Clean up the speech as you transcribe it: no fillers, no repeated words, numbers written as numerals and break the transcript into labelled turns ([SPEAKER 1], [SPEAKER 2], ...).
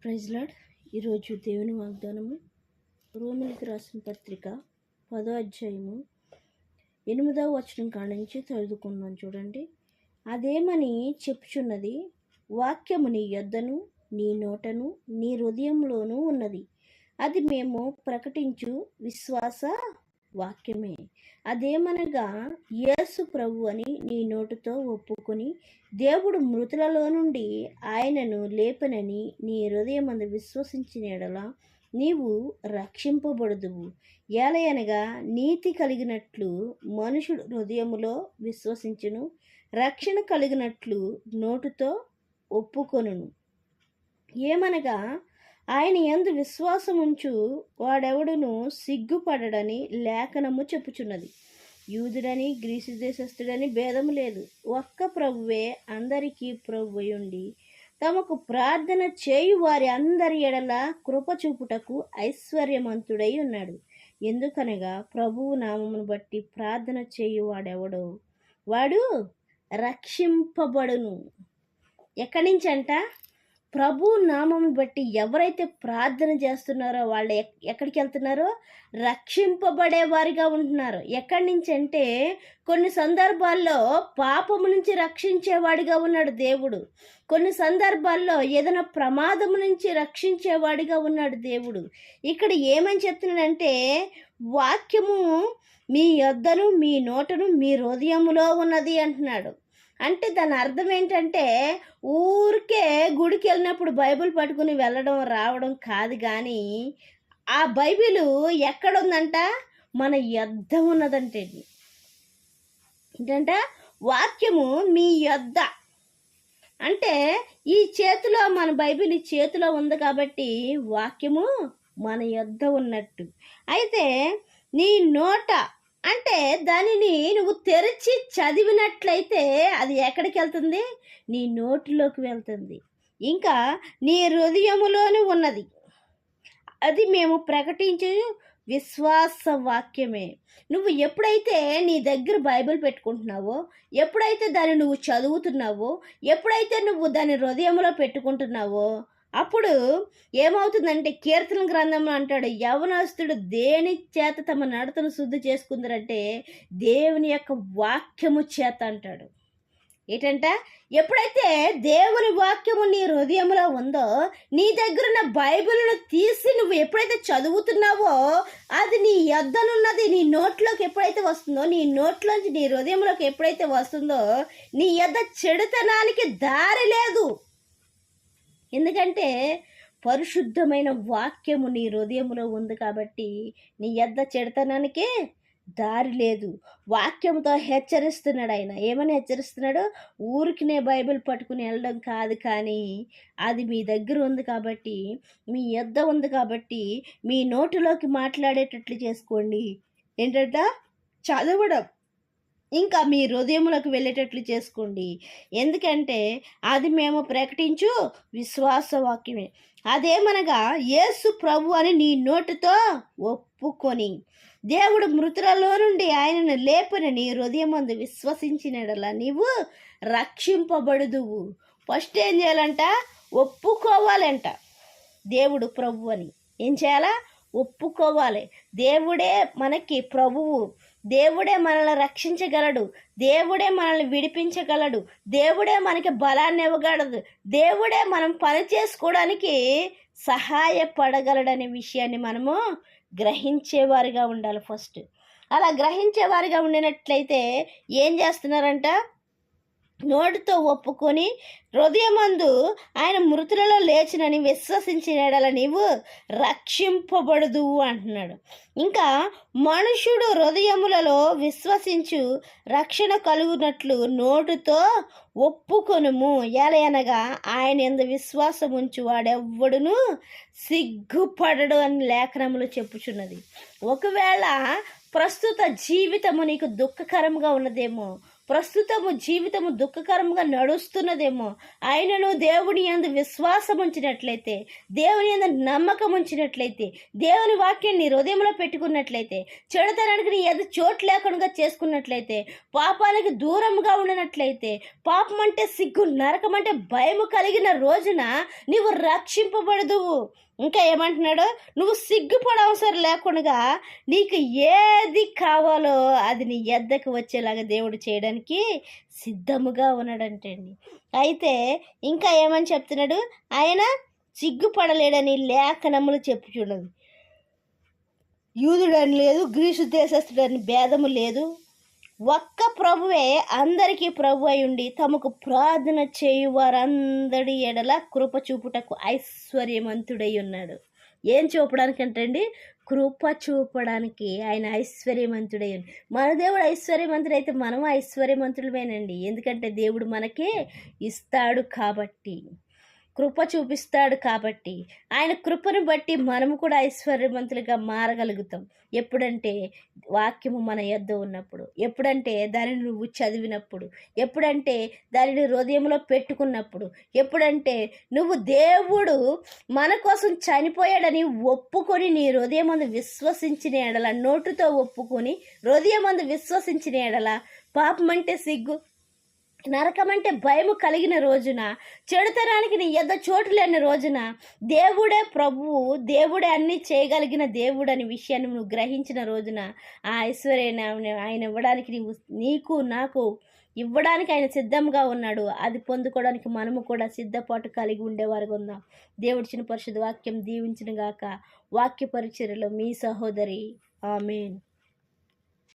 [SPEAKER 1] Praise lord. ఈరోజు దేవుని వాగ్దానము రోమిలికి రాసిన పత్రిక 10వ అధ్యాయము 8వ వచనం కాడ నుంచి చదువుకున్నాం. చూడండి, అదేమని చెప్పుచున్నది, వాక్యము నీ యొద్దను నీ నోటను నీ హృదయంలోనూ ఉన్నది, అది మేము ప్రకటించు విశ్వాస వాక్యమే. అదేమనగా, యేసు ప్రభు అని నీ నోటితో ఒప్పుకొని దేవుడు మృతులలో నుండి ఆయనను లేపనని నీ హృదయమందు విశ్వసించిన యెడల నీవు రక్షింపబడుదువు. ఏలయనగా నీతి కలిగినట్లు మనుషుడు హృదయములో విశ్వసించును, రక్షణ కలిగినట్లు నోటితో ఒప్పుకొనును. ఏమనగా, ఆయన యందు విశ్వాసముంచు వాడెవడును సిగ్గుపడడని లేఖనము చెప్పుచున్నది. యూదుడని గ్రీసు దేశస్థుడని భేదము లేదు, ఒక్క ప్రభువే అందరికీ ప్రభువై ఉండి తమకు ప్రార్థన చేయు వారి అందరి ఎడల కృప చూపుటకు ఐశ్వర్యవంతుడై ఉన్నాడు. ఎందుకనగా ప్రభువు నామమును బట్టి ప్రార్థన చేయు వాడెవడో వాడు రక్షింపబడును. ఎక్కడి నుంచి అంట? ప్రభు నామమును బట్టి ఎవరైతే ప్రార్థన చేస్తున్నారో వాళ్ళు ఎక్కడికి వెళ్తున్నారో? రక్షింపబడే వారిగా ఉంటున్నారు. ఎక్కడి నుంచి అంటే, కొన్ని సందర్భాల్లో పాపము నుంచి రక్షించేవాడిగా ఉన్నాడు దేవుడు. కొన్ని సందర్భాల్లో ఏదైనా ప్రమాదము నుంచి రక్షించేవాడిగా ఉన్నాడు దేవుడు. ఇక్కడ ఏమని చెప్తున్నాడంటే, వాక్యము మీ యొద్దను మీ నోటను మీ హృదయములో ఉన్నది అంటున్నాడు. అంటే దాని అర్థం ఏంటంటే, ఊరికే గుడికి వెళ్ళినప్పుడు బైబిల్ పట్టుకుని వెళ్ళడం రావడం కాదు, కానీ ఆ బైబిల్ ఎక్కడుందంట? మన యొద్ద ఉన్నదంటే. ఏంటంట? వాక్యము మీ యొద్ద అంటే ఈ చేతిలో, మన బైబిల్ ఈ చేతిలో ఉంది కాబట్టి వాక్యము మన యొద్ద ఉన్నట్టు. అయితే నీ నోట అంటే దానిని నువ్వు తెరిచి చదివినట్లయితే అది ఎక్కడికి వెళ్తుంది? నీ నోటిలోకి వెళ్తుంది. ఇంకా నీ హృదయములోనే ఉన్నది, అది మేము ప్రకటించు విశ్వాస వాక్యమే. నువ్వు ఎప్పుడైతే నీ దగ్గర బైబిల్ పెట్టుకుంటున్నావో, ఎప్పుడైతే దాన్ని నువ్వు చదువుతున్నావో, ఎప్పుడైతే నువ్వు దాన్ని హృదయంలో పెట్టుకుంటున్నావో, అప్పుడు ఏమవుతుందంటే, కీర్తన గ్రంథంలో అంటాడు, యవనస్తుడు దేని చేత తమ నడతను శుద్ధి చేసుకుందరంటే దేవుని యొక్క వాక్యము చేత అంటాడు. ఏంటంట? ఎప్పుడైతే దేవుని వాక్యము నీ హృదయంలో ఉందో, నీ దగ్గరున్న బైబిల్ను తీసి నువ్వు ఎప్పుడైతే చదువుతున్నావో, అది నీ యొద్దనున్నది నీ నోట్లోకి ఎప్పుడైతే వస్తుందో, నీ నోట్లోంచి నీ హృదయంలోకి ఎప్పుడైతే వస్తుందో, నీ యొద్ద చెడుతనానికి దారి లేదు. ఎందుకంటే పరిశుద్ధమైన వాక్యము నీ హృదయంలో ఉంది కాబట్టి నీ యొద్ద చెడుతనానికి దారి లేదు. వాక్యంతో హెచ్చరిస్తున్నాడు ఆయన. ఏమని హెచ్చరిస్తున్నాడు? ఊరికినే బైబిల్ పట్టుకుని వెళ్ళడం కాదు, కానీ అది మీ దగ్గర ఉంది కాబట్టి, మీ యొద్ద ఉంది కాబట్టి మీ నోటిలోకి మాట్లాడేటట్లు చేసుకోండి. ఏంటంట? చదవడం ఇంకా మీ హృదయంలోకి వెళ్ళేటట్లు చేసుకోండి. ఎందుకంటే అది మేము ప్రకటించు విశ్వాస వాక్యమే. అదేమనగా, యేసు ప్రభు అని నీ నోటితో ఒప్పుకొని దేవుడు మృతులలో నుండి ఆయనను లేపని నీ హృదయమందు విశ్వసించినడలా నీవు రక్షింపబడుదువు. ఫస్ట్ ఏం చేయాలంట? ఒప్పుకోవాలంట. దేవుడు ప్రభు అని ఏం చేయాలా? ఒప్పుకోవాలి. దేవుడే మనకి ప్రభువు, దేవుడే మనల్ని రక్షించగలడు, దేవుడే మనల్ని విడిపించగలడు, దేవుడే మనకి బలాన్ని ఇవ్వగలడు, దేవుడే మనం పని చేసుకోవడానికి సహాయపడగలడనే విషయాన్ని మనము గ్రహించేవారిగా ఉండాలి ఫస్ట్. అలా గ్రహించేవారిగా ఉండినట్లయితే ఏం చేస్తున్నారంట? నోటితో ఒప్పుకొని హృదయమందు ఆయన మృతులలో లేచినని విశ్వసించిన యెడల నీవు రక్షింపబడుదువు అంటున్నాడు. ఇంకా మనుషుడు హృదయములలో విశ్వసించు రక్షణ కలుగునట్లు నోటితో ఒప్పుకొనుము. ఏలయనగా ఆయన యందు విశ్వాసం ఉంచు వాడెవ్వడును సిగ్గుపడడు అని లేఖనములు చెప్పుచున్నది. ఒకవేళ ప్రస్తుత జీవితము నీకు దుఃఖకరంగా ఉన్నదేమో, ప్రస్తుతము జీవితము దుఃఖకరంగా నడుస్తున్నదేమో, ఆయనను దేవుని యందు విశ్వాసం ఉంచినట్లయితే, దేవుని యందు నమ్మకం ఉంచినట్లయితే, దేవుని వాక్యాన్ని నీ హృదయంలో పెట్టుకున్నట్లయితే, చెడుతనానికి నీ ఎదు చోటు లేకుండా చేసుకున్నట్లయితే, పాపానికి దూరంగా ఉండనట్లయితే, పాపం అంటే సిగ్గు, నరకం అంటే భయము కలిగిన రోజున నీవు రక్షింపబడదువు. ఇంకా ఏమంటున్నాడు, నువ్వు సిగ్గుపడ అవసరం లేకుండా నీకు ఏది కావాలో అది నీ ఎద్దకు వచ్చేలాగా దేవుడు చేయడానికి సిద్ధముగా ఉన్నాడంటండి. అయితే ఇంకా ఏమని చెప్తున్నాడు, ఆయన సిగ్గుపడలేడని లేఖనములు చెప్పుచున్నది. యూదుడని లేదు, గ్రీసు దేశస్థుడని భేదము లేదు, ఒక్క ప్రభువే అందరికీ ప్రభు అయి ఉండి తమకు ప్రార్థన చేయు వారందరి ఎడల కృప చూపుటకు ఐశ్వర్యవంతుడై ఉన్నాడు. ఏం చూపడానికి అంటండి, కృప చూపడానికి ఆయన ఐశ్వర్యవంతుడై ఉంది. మన దేవుడు ఐశ్వర్యవంతుడైతే మనం ఐశ్వర్యవంతుడమేనండి. ఎందుకంటే దేవుడు మనకే ఇస్తాడు కాబట్టి, కృప చూపిస్తాడు కాబట్టి, ఆయన కృపను బట్టి మనము కూడా ఐశ్వర్యవంతులుగా మారగలుగుతాం. ఎప్పుడంటే వాక్యము మన యొద్ద ఉన్నప్పుడు, ఎప్పుడంటే దానిని నువ్వు చదివినప్పుడు, ఎప్పుడంటే దానిని హృదయంలో పెట్టుకున్నప్పుడు, ఎప్పుడంటే నువ్వు దేవుడు మన కోసం చనిపోయాడని ఒప్పుకొని నీ హృదయమందు విశ్వసించిన ఎడల, నోటుతో ఒప్పుకొని హృదయమందు విశ్వసించిన ఎడల, పాపం అంటే సిగ్గు, నరకం అంటే భయము కలిగిన రోజున, చెడుతనానికి నీ ఎద్ద చోటు లేని రోజున, దేవుడే ప్రభువు, దేవుడే అన్నీ చేయగలిగిన దేవుడు అనే విషయాన్ని నువ్వు గ్రహించిన రోజున ఆ ఐశ్వర్యాన్ని ఆయన ఇవ్వడానికి నీకు నాకు ఇవ్వడానికి ఆయన సిద్ధంగా ఉన్నాడు. అది పొందుకోవడానికి మనము కూడా సిద్ధపాటు కలిగి ఉండేవారుగా ఉందాం. దేవుడి చిన్న పరిశుద్ధ వాక్యం దీవించిన గాక. వాక్య పరిచర్యలో మీ సహోదరి. ఆమేన్.